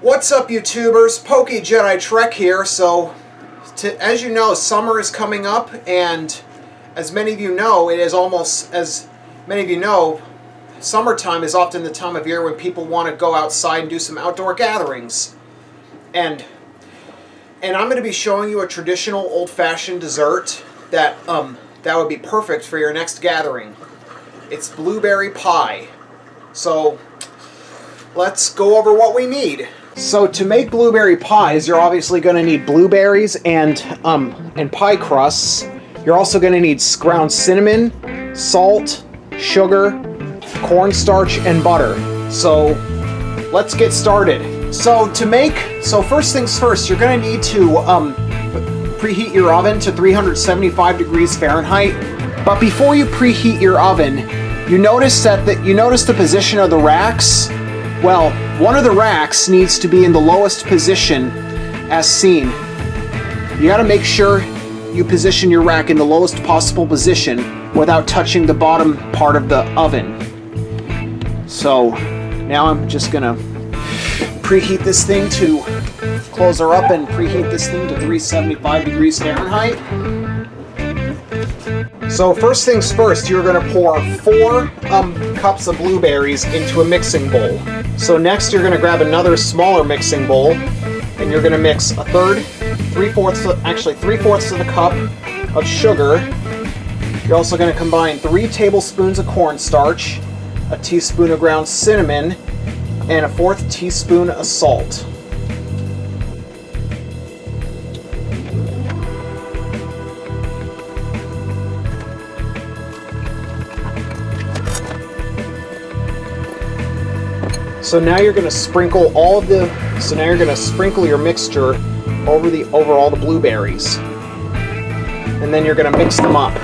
What's up, YouTubers? PokeJediTrek's here. So, as you know, summer is coming up, and as many of you know, summertime is often the time of year when people want to go outside and do some outdoor gatherings. And I'm going to be showing you a traditional old-fashioned dessert that would be perfect for your next gathering. It's blueberry pie. So, let's go over what we need. So to make blueberry pies, you're obviously going to need blueberries and pie crusts. You're also going to need ground cinnamon, salt, sugar, cornstarch, and butter. So let's get started. So first things first, you're going to need to preheat your oven to 375 degrees Fahrenheit. But before you preheat your oven, you notice the position of the racks. Well, one of the racks needs to be in the lowest position as seen. You got to make sure you position your rack in the lowest possible position without touching the bottom part of the oven. So now I'm just gonna preheat this thing to close her up and preheat this thing to 375 degrees Fahrenheit. So first things first, you're going to pour 4 cups of blueberries into a mixing bowl. So next you're going to grab another smaller mixing bowl, and you're going to mix three-fourths of the cup of sugar. You're also going to combine 3 tablespoons of cornstarch, a teaspoon of ground cinnamon, and a 1/4 teaspoon of salt. So now you're going to sprinkle your mixture over all the blueberries. And then you're going to mix them up.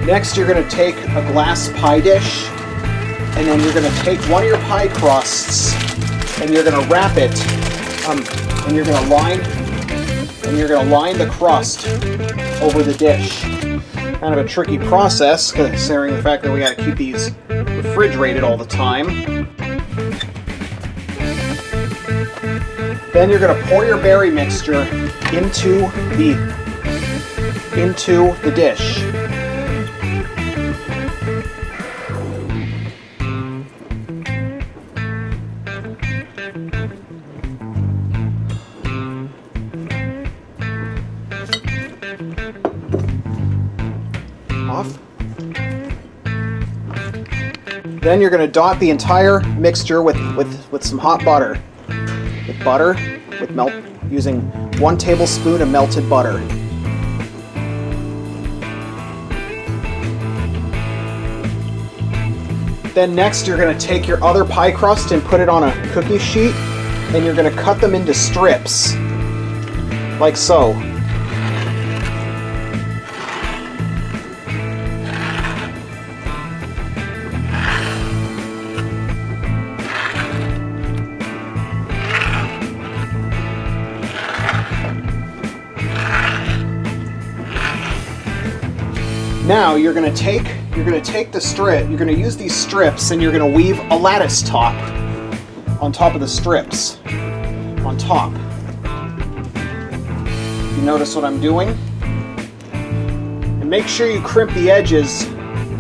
Next, you're going to take a glass pie dish, and then you're going to take one of your pie crusts, and you're going to wrap it, and you're going to line the crust over the dish. Kind of a tricky process, considering the fact that we got to keep these refrigerated all the time. Then you're going to pour your berry mixture into the dish. Then you're going to dot the entire mixture with some hot butter. Using 1 tablespoon of melted butter. Then next you're going to take your other pie crust and put it on a cookie sheet, and you're going to cut them into strips, like so. Now you're going to use these strips, and you're going to weave a lattice top on top of the strips. On top. You notice what I'm doing? And make sure you crimp the edges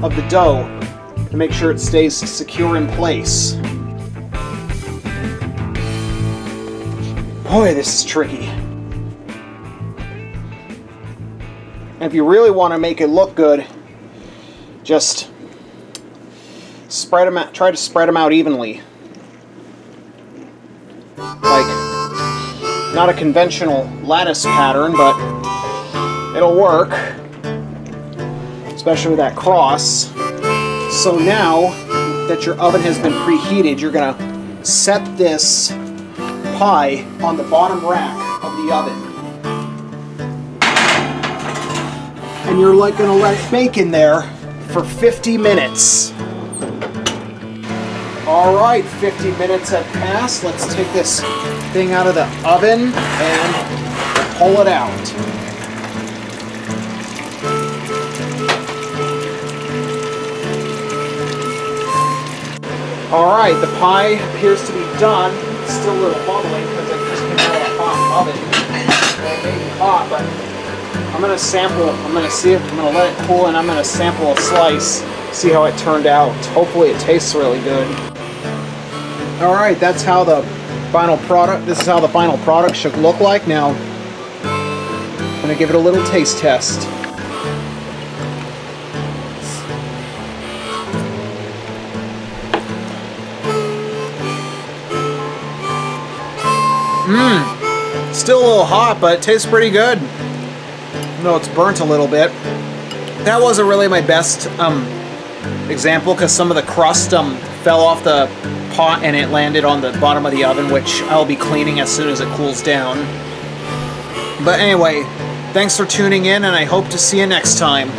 of the dough to make sure it stays secure in place. Boy, this is tricky. And if you really want to make it look good, just spread them out. Try to spread them out evenly. Like, not a conventional lattice pattern, but it'll work. Especially with that cross. So now that your oven has been preheated, you're going to set this pie on the bottom rack of the oven. And you're going to let it bake in there for 50 minutes. Alright, 50 minutes have passed. Let's take this thing out of the oven and pull it out. Alright, the pie appears to be done. It's still a little bubbling because I just came out of a hot oven. It may be hot, but I'm going to sample. I'm going to see if I'm going to let it cool, and I'm going to sample a slice, see how it turned out. Hopefully it tastes really good. Alright, that's how the final product, this is how the final product should look like. Now, I'm going to give it a little taste test. Still a little hot, but it tastes pretty good. No, it's burnt a little bit. That wasn't really my best example because some of the crust fell off the pot and it landed on the bottom of the oven, which I'll be cleaning as soon as it cools down. But anyway, thanks for tuning in, and I hope to see you next time.